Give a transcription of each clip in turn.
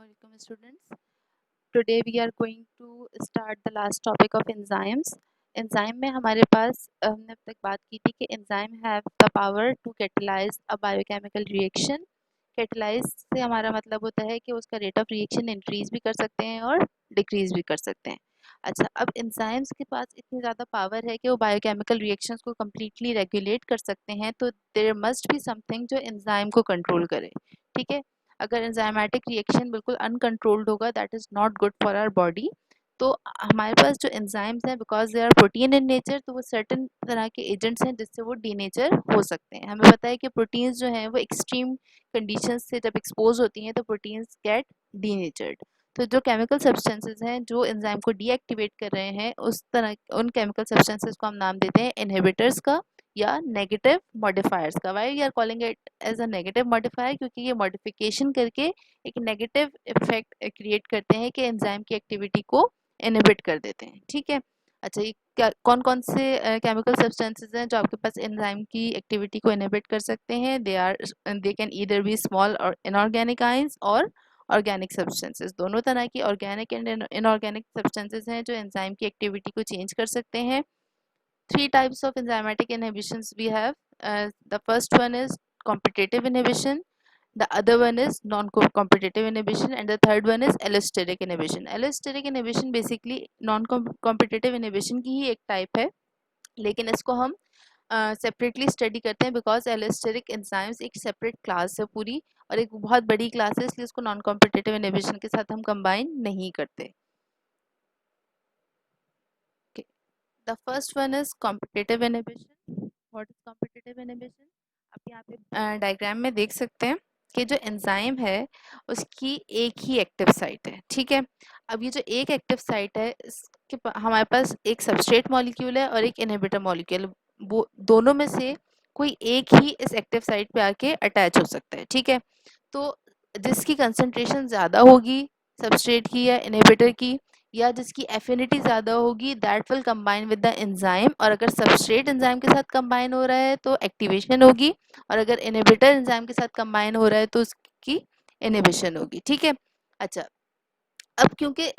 Assalamualaikum students. Today we are going to start the last topic of enzymes. Enzyme में हमारे पास हमने अब तक बात की थी कि enzyme have the power to catalyse a biochemical reaction. Catalyse से हमारा मतलब होता है कि उसका रेट ऑफ रिएक्शन इंक्रीज भी कर सकते हैं और डिक्रीज भी कर सकते हैं. अच्छा, अब एंजाइम्स के पास इतनी ज़्यादा पावर है कि वो बायोकेमिकल रिएक्शंस को कम्प्लीटली रेगुलेट कर सकते हैं, तो देयर मस्ट बी समथिंग जो एंजाइम को कंट्रोल करे. ठीक है, अगर एंजाइमेटिक रिएक्शन बिल्कुल अनकंट्रोल्ड होगा, that is not good for our body. तो हमारे पास जो एंजाइम्स हैं, because they are protein in nature, तो वो सर्टेन तरह के एजेंट्स हैं जिससे वो डीनेचर हो सकते हैं. हमें पता है कि प्रोटीन्स जो हैं वो एक्सट्रीम कंडीशंस से जब एक्सपोज होती हैं तो प्रोटीन्स गेट डीनेचर्ड. तो जो केमिकल सब्सटेंसेस हैं जो एंजाइम को डीएक्टिवेट कर रहे हैं, उस तरह उन केमिकल सब्सटेंसेस को हम नाम देते हैं इनहिबिटर्स का या नेगेटिव मॉडिफायर्स का. Why we are calling it as a negative modifier? क्योंकि ये मॉडिफिकेशन करके एक नेगेटिव इफेक्ट क्रिएट करते हैं कि एंजाइम की एक्टिविटी को इनहिबिट कर देते हैं. ठीक है. अच्छा, ये क्या कौन कौन से केमिकल सब्सटेंसेस हैं जो आपके पास एंजाइम की एक्टिविटी को इनहिबिट कर सकते हैं? They can either be small और इनऑर्गेनिक आयंस और ऑर्गेनिक सब्सटेंसेस. दोनों तरह की ऑर्गेनिक एंड इनऑर्गेनिक सब्सटेंसेस हैं जो एंजाइम की एक्टिविटी को चेंज कर सकते हैं. Three types of enzymatic inhibitions we have. The first one is competitive inhibition, the other one is non-competitive inhibition, and the third one is allosteric inhibition. Allosteric inhibition basically non-competitive inhibition की ही एक type है, लेकिन इसको हम separately study करते हैं because allosteric enzymes एक separate class है पूरी, और एक बहुत बड़ी क्लास है, इसलिए इसको नॉन कॉम्पिटिटिव इनहिबिशन के साथ हम कंबाइन नहीं करते. The first one is competitive inhibition. What is competitive inhibition? आप यहाँ पे डायग्राम में देख सकते हैं कि जो एंजाइम है उसकी एक ही एक्टिव साइट है. ठीक है. अब ये जो एक एक्टिव साइट है, इसके हमारे पास एक सबस्ट्रेट मॉलिक्यूल है और एक इनहिबिटर मॉलिक्यूल. वो दोनों में से कोई एक ही इस एक्टिव साइट पे आके अटैच हो सकता है. ठीक है. तो जिसकी कंसंट्रेशन ज़्यादा होगी सबस्ट्रेट की या इनहिबिटर की, या जिसकी एफिनिटी ज़्यादा होगी, that will combine with the enzyme. और अगर सबस्ट्रेट एंजाइम के साथ कंबाइन हो रहा है तो एक्टिवेशन होगी, और अगर इनहिबिटर एंजाइम के साथ कंबाइन हो रहा है तो उसकी इनहिबिशन होगी. ठीक है. अच्छा, अब क्योंकि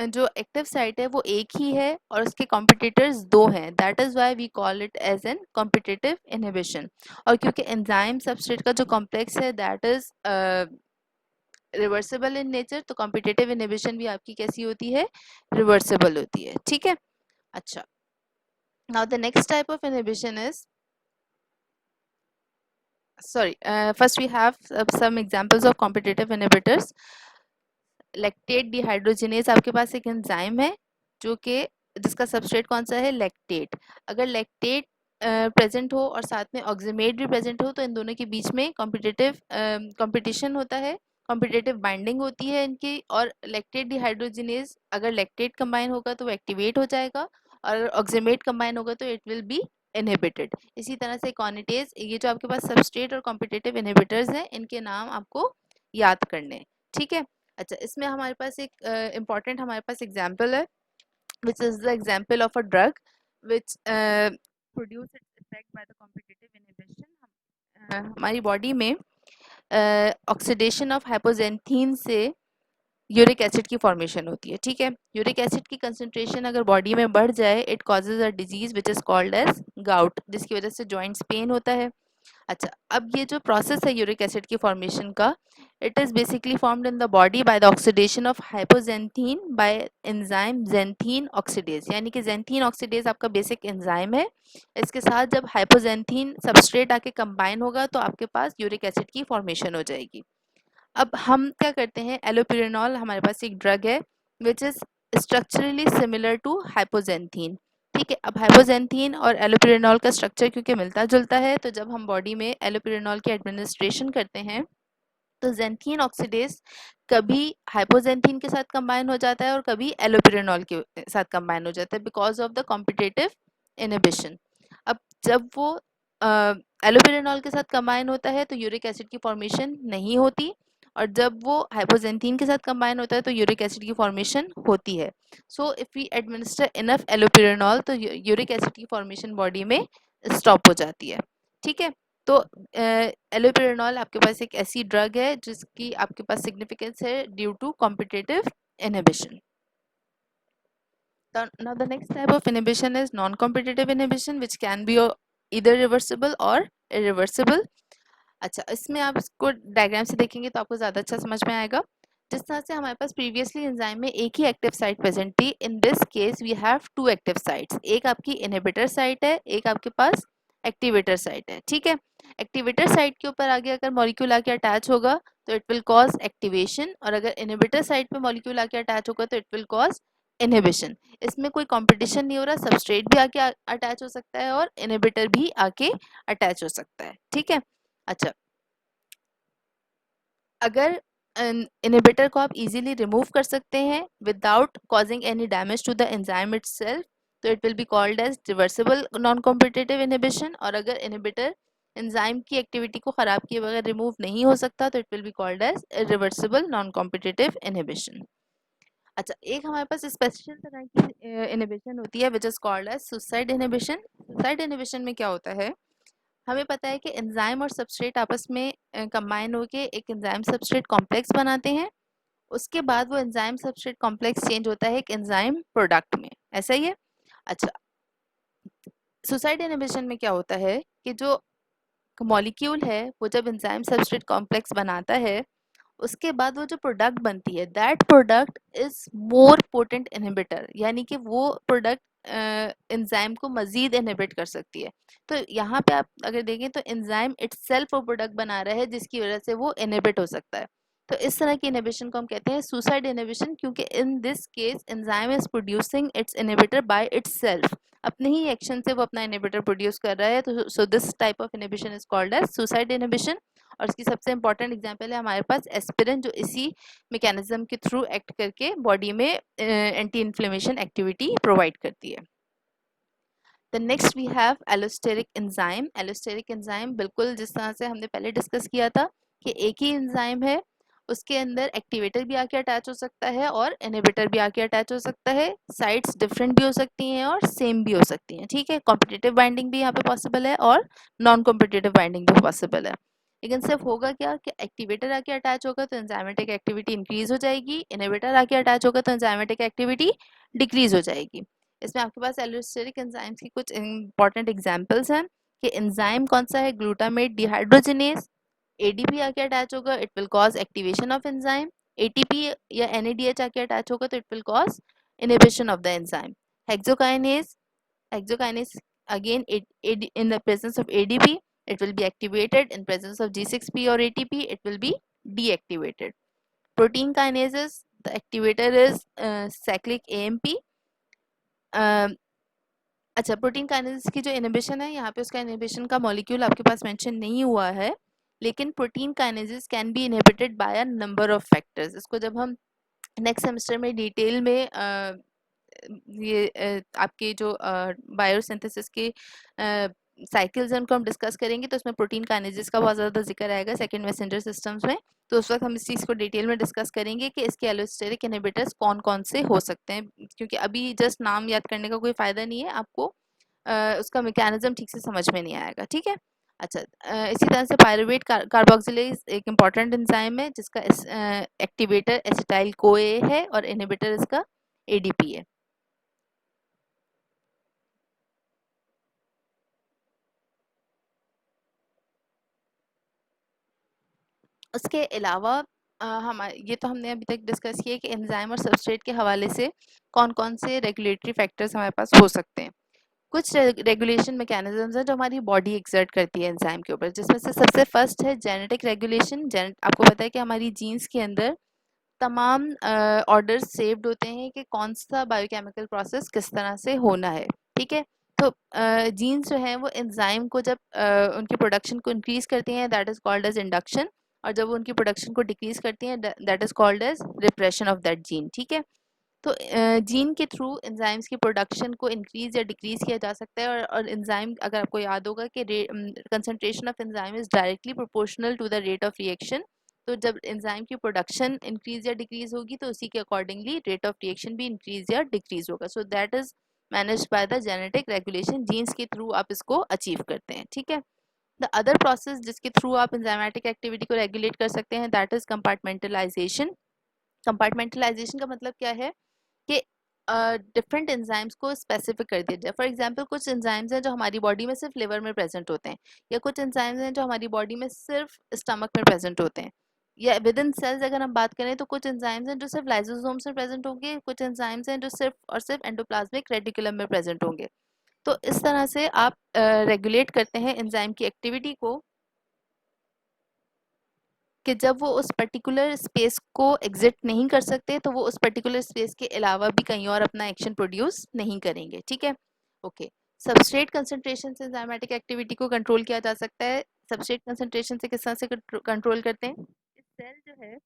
जो एक्टिव साइट है वो एक ही है और उसके कॉम्पिटिटर्स दो हैं, that is why we call it as an competitive inhibition. और क्योंकि एंजाइम सबस्ट्रेट का जो कॉम्प्लेक्स है that is reversible in nature, तो कॉम्पिटिटिव इनहिबिशन भी आपकी कैसी होती है? रिवर्सिबल होती है. ठीक है. अच्छा, now the next type of inhibition is first we have some examples of competitive inhibitors. Lactate dehydrogenase आपके पास एक एंजाइम है जो कि जिसका सबस्ट्रेट कौन सा है? लैक्टेट. अगर लैक्टेट प्रेजेंट हो और साथ में ऑक्सीमेट भी प्रेजेंट हो तो इन दोनों के बीच में कंपटीशन होता है, कॉम्पिटिटिव बाइंडिंग होती है इनकी. और लैक्टेट डिहाइड्रोजिनेज, अगर लैक्टेट कंबाइन होगा तो वो एक्टिवेट हो जाएगा, और ऑक्सीमेट कंबाइन होगा तो इट विल बी इनहिबिटेड. इसी तरह से कॉनिटेज, ये जो आपके पास सबस्ट्रेट और कॉम्पिटिटिव इनहिबिटर्स हैं, इनके नाम आपको याद करने. ठीक है. अच्छा, इसमें हमारे पास एक इम्पॉर्टेंट हमारे पास एग्जाम्पल है which is the example of a drug which produce its effect by the competitive inhibition. हमारी बॉडी में ऑक्सीडेशन ऑफ हाइपोजेंथीन से यूरिक एसिड की फॉर्मेशन होती है. ठीक है. यूरिक एसिड की कंसंट्रेशन अगर बॉडी में बढ़ जाए, it causes a disease which is called as gout, जिसकी वजह से जॉइंट्स पेन होता है. अच्छा, अब ये जो प्रोसेस है यूरिक एसिड की फॉर्मेशन का, it is basically formed in the body by the oxidation of hypoxanthine by enzyme xanthine oxidase. यानी कि जेंथीन ऑक्सीडेज आपका बेसिक एंजाइम है. इसके साथ जब हाइपोजेंथीन सबस्ट्रेट आके कंबाइन होगा तो आपके पास यूरिक एसिड की फॉर्मेशन हो जाएगी. अब हम क्या करते हैं, एलोपिरेनॉल हमारे पास एक ड्रग है which is structurally similar to hypoxanthine. ठीक है. अब हाइपोजेंथीन और एलोपिरेनॉल का स्ट्रक्चर क्योंकि मिलता जुलता है, तो जब हम बॉडी में एलोपिरेनॉल की एडमिनिस्ट्रेशन करते हैं तो जेंथीन ऑक्सीडेज कभी हाइपोजेंथीन के साथ कंबाइन हो जाता है और कभी एलोपिरेनॉल के साथ कंबाइन हो जाता है because of the competitive inhibition. अब जब वो एलोपिरेनॉल के साथ कंबाइन होता है तो यूरिक एसिड की फॉर्मेशन नहीं होती, और जब वो हाइपोजेंथीन के साथ कंबाइन होता है तो यूरिक एसिड की फॉर्मेशन होती है. So if we administer enough allopurinol तो यूरिक एसिड की फॉर्मेशन बॉडी में स्टॉप हो जाती है. ठीक है. तो एलोपेरानोल आपके पास एक ऐसी ड्रग है जिसकी आपके पास सिग्निफिकेंस है due to competitive inhibition. Now the next type of inhibition is non-competitive inhibition, which can be either reversible or irreversible. अच्छा, इसमें आप इसको डायग्राम से देखेंगे तो आपको ज़्यादा अच्छा समझ में आएगा. जिस तरह से हमारे पास प्रीवियसली एंजाइम में एक ही एक्टिव साइट प्रेजेंट थी, in this case we have two active sites. एक आपकी इनहिबिटर साइट है, एक आपके पास एक्टिवेटर साइट है. ठीक है, एक्टिवेटर साइट के ऊपर आगे अगर मॉलिक्यूल आके अटैच होगा तो इट विल कॉज एक्टिवेशन, और अगर इनहिबिटर साइट पे मॉलिक्यूल आके अटैच होगा तो इट विल कॉज इनहिबिशन. इसमें कोई कंपटीशन नहीं हो रहा, सबस्ट्रेट भी आके अटैच हो सकता है और इनहिबिटर भी आके अटैच हो सकता है. ठीक है. अच्छा, अगर इनहिबिटर को आप इजीली रिमूव कर सकते हैं without causing any damage to the enzyme itself, तो it will be called as reversible non competitive inhibition. और अगर इनहिबिटर एंजाइम की एक्टिविटी को खराब किए बगैर रिमूव नहीं हो सकता तो it will be called as reversible non competitive inhibition. अच्छा, एक हमारे पास स्पेशल तरह की इनहिबिशन होती है which is called as suicide inhibition. Suicide inhibition में क्या होता है, हमें पता है कि एंजाइम और सबस्ट्रेट आपस में कंबाइन होके एक एंजाइम सबस्ट्रेट कॉम्प्लेक्स बनाते हैं. उसके बाद वो एंजाइम सबस्ट्रेट कॉम्प्लेक्स चेंज होता है एक एंजाइम प्रोडक्ट में. ऐसा ही है. अच्छा, सुसाइड इनहिबिशन में क्या होता है कि जो मॉलिक्यूल है वो जब एंजाइम सबस्ट्रेट कॉम्प्लेक्स बनाता है, उसके बाद वो जो प्रोडक्ट बनती है that product is more potent inhibitor, यानी कि वो प्रोडक्ट एंजाइम को मजीद इनहिबिट कर सकती है. तो यहाँ पे आप अगर देखें तो एंजाइम इटसेल्फ वो प्रोडक्ट बना रहा है जिसकी वजह से वो इनहिबिट हो सकता है. तो इस तरह की इनहिबिशन को हम कहते हैं सुसाइड इनहिबिशन, क्योंकि इन this case enzyme is producing it's inhibitor by itself. अपने ही एक्शन से वो अपना इनहिबिटर प्रोड्यूस कर रहा है. तो so this type of inhibition is called as suicide inhibition. और इसकी सबसे इंपॉर्टेंट एग्जांपल है हमारे पास एस्पिरिन, जो इसी मैकेनिज्म के थ्रू एक्ट करके बॉडी में एंटी इन्फ्लेमेशन एक्टिविटी प्रोवाइड करती है. The next we have allosteric enzyme. Allosteric enzyme बिल्कुल जिस तरह से हमने पहले डिस्कस किया था कि एक ही एंजाइम है, उसके अंदर एक्टिवेटर भी आके अटैच हो सकता है और इनहिबिटर भी आके अटैच हो सकता है. साइट्स डिफरेंट भी हो सकती हैं और सेम भी हो सकती हैं. ठीक है, कॉम्पिटिटिव बाइंडिंग भी यहाँ पे पॉसिबल है और नॉन कॉम्पिटिटिव बाइंडिंग भी पॉसिबल है. लेकिन सिर्फ होगा क्या कि एक्टिवेटर आके अटैच होगा तो एंजाइमेटिक एक्टिविटी इंक्रीज हो जाएगी, इनहिबिटर आके अटैच होगा तो एंजाइमेटिक एक्टिविटी डिक्रीज हो जाएगी. इसमें आपके पास एलोस्टेरिक एंजाइम्स की कुछ इंपॉर्टेंट एग्जांपल्स हैं कि एंजाइम कौन सा है, ग्लूटामेट डिहाइड्रोजिनेज. एडीपी आके अटैच होगा, it will cause activation of enzyme. ATP या एनएडीएच आके अटैच होगा तो it will cause inhibition of the enzyme. Hexokinase, hexokinase again in the presence of ADP it will be activated, in presence of G6P or ATP it will be deactivated. Protein kinases, the activator is cyclic AMP. अच्छा, protein kinesis की जो inhibition है यहाँ पे उसका inhibition का molecule आपके पास mention नहीं हुआ है, लेकिन protein kinesis can be inhibited by a number of factors. इसको जब हम नेक्स्ट सेमेस्टर में डिटेल में ये आपके जो बायोसिंथेसिस के साइकिल्स हैं उनको हम डिस्कस करेंगे तो उसमें प्रोटीन काइनेसिस का बहुत ज़्यादा जिक्र आएगा सेकेंड मैसेंजर सिस्टम्स में. तो उस वक्त हम इस चीज़ को डिटेल में डिस्कस करेंगे कि इसके एलोस्टेरिक इनहिबिटर्स कौन कौन से हो सकते हैं, क्योंकि अभी जस्ट नाम याद करने का कोई फ़ायदा नहीं है, आपको उसका मैकेनिज्म ठीक से समझ में नहीं आएगा. ठीक है. अच्छा, इसी तरह से पायरुवेट कार्बोक्सिलेज एक इम्पॉर्टेंट एंजाइम है जिसका एक्टिवेटर एसिटाइल कोए है और इनहिबिटर इसका एडीपी है. उसके अलावा हम ये तो हमने अभी तक डिस्कस किया कि एंजाइम और सबस्ट्रेट के हवाले से कौन कौन से रेगुलेटरी फैक्टर्स हमारे पास हो सकते हैं. कुछ रेगुलेशन मैकेनिज्म्स हैं जो हमारी बॉडी एक्सर्ट करती है एंजाइम के ऊपर, जिसमें से सबसे फर्स्ट है जेनेटिक रेगुलेशन. आपको पता है कि हमारी जीन्स के अंदर तमाम ऑर्डर्स सेव्ड होते हैं कि कौन सा बायोकेमिकल प्रोसेस किस तरह से होना है. ठीक है. तो जीन्स जो है वो एंजाइम को जब उनकी प्रोडक्शन को इंक्रीज करती हैं that is called as induction, और जब उनकी प्रोडक्शन को डिक्रीज करती हैं that is called as repression of that gene. ठीक है. तो जीन के थ्रू एंजाइम्स की प्रोडक्शन को इंक्रीज या डिक्रीज किया जा सकता है, और एंजाइम, अगर आपको याद होगा कि concentration of enzyme is directly proportional to the rate of reaction. तो जब एंजाइम की प्रोडक्शन इंक्रीज या डिक्रीज होगी तो उसी के अकॉर्डिंगली रेट ऑफ रिएक्शन भी इंक्रीज या डिक्रीज होगा. So that is managed by the genetic regulation. Genes के थ्रू आप इसको अचीव करते हैं. ठीक है. द अदर प्रोसेस जिसके थ्रू आप एंजाइमेटिक एक्टिविटी को रेगुलेट कर सकते हैं, दैट इज कंपार्टमेंटलाइजेशन। कंपार्टमेंटलाइजेशन का मतलब क्या है कि डिफरेंट एंजाइम्स को स्पेसिफिक कर दिया जाए। फॉर एग्जांपल कुछ एंजाइम्स हैं जो हमारी बॉडी में सिर्फ लिवर में प्रेजेंट होते हैं, या कुछ एंजाइम्स हैं जो हमारी बॉडी में सिर्फ स्टमक में प्रेजेंट होते हैं, या विद इन सेल्स अगर हम बात करें तो कुछ एंजाइम्स हैं जो सिर्फ लाइसोसोम्स में प्रेजेंट होंगे, कुछ एंजाइम्स हैं जो सिर्फ और सिर्फ एंडोप्लाज्मिक रेटिकुलम में प्रेजेंट होंगे। तो इस तरह से आप रेगुलेट करते हैं एंजाइम की एक्टिविटी को कि जब वो उस पर्टिकुलर स्पेस को एग्जिट नहीं कर सकते तो वो उस पर्टिकुलर स्पेस के अलावा भी कहीं और अपना एक्शन प्रोड्यूस नहीं करेंगे। ठीक है, ओके। सबस्ट्रेट कंसंट्रेशन से एंजाइमेटिक एक्टिविटी को कंट्रोल किया जा सकता है। सबस्ट्रेट कंसंट्रेशन से किस तरह से कंट्रोल करते हैं? सेल जो है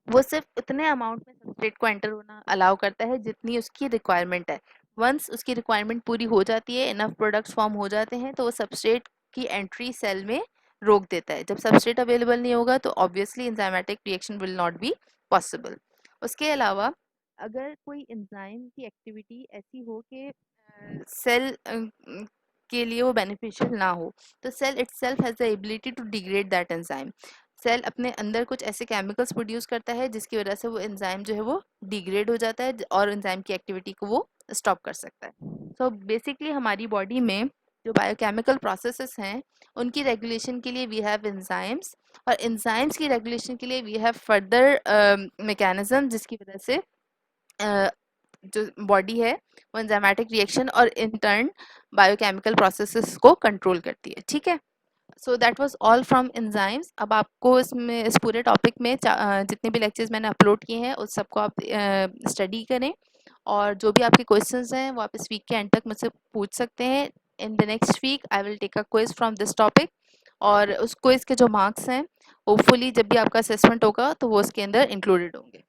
वो सिर्फ उतने अमाउंट में सबस्ट्रेट को एंटर होना अलाउ करता है जितनी उसकी रिक्वायरमेंट है। वंस उसकी रिक्वायरमेंट पूरी हो जाती है, इनफ प्रोडक्ट्स फॉर्म हो जाते हैं, तो वो सबस्ट्रेट की एंट्री सेल में रोक देता है। जब सबस्ट्रेट अवेलेबल नहीं होगा तो obviously enzymatic reaction will not be possible. उसके अलावा अगर कोई एंजाइम की एक्टिविटी ऐसी हो कि सेल के लिए वो बेनिफिशियल ना हो, तो cell itself has the ability to degrade that enzyme. Cell अपने अंदर कुछ ऐसे केमिकल्स प्रोड्यूस करता है जिसकी वजह से वो एंजाइम जो है वो डिग्रेड हो जाता है और एंजाइम की एक्टिविटी को वो स्टॉप कर सकता है। सो बेसिकली हमारी बॉडी में जो बायोकेमिकल प्रोसेसेस हैं उनकी रेगुलेशन के लिए वी हैव एंजाइम्स, और एंजाइम्स की रेगुलेशन के लिए वी हैव फर्दर मैकेनिज्म जिसकी वजह से जो बॉडी है वो एंजाइमेटिक रिएक्शन और इन टर्न बायोकेमिकल प्रोसेसेस को कंट्रोल करती है। ठीक है, so that was all from enzymes. अब आपको इसमें इस पूरे टॉपिक में जितने भी लेक्चर्स मैंने अपलोड किए हैं उस सबको आप स्टडी करें, और जो भी आपके क्वेश्चंस हैं वो आप इस वीक के एंड तक मुझसे पूछ सकते हैं। In the next week I will take a quiz from this topic, और उस क्विज के जो मार्क्स हैं होपफुली जब भी आपका असेसमेंट होगा तो वो उसके अंदर इंक्लूडेड होंगे।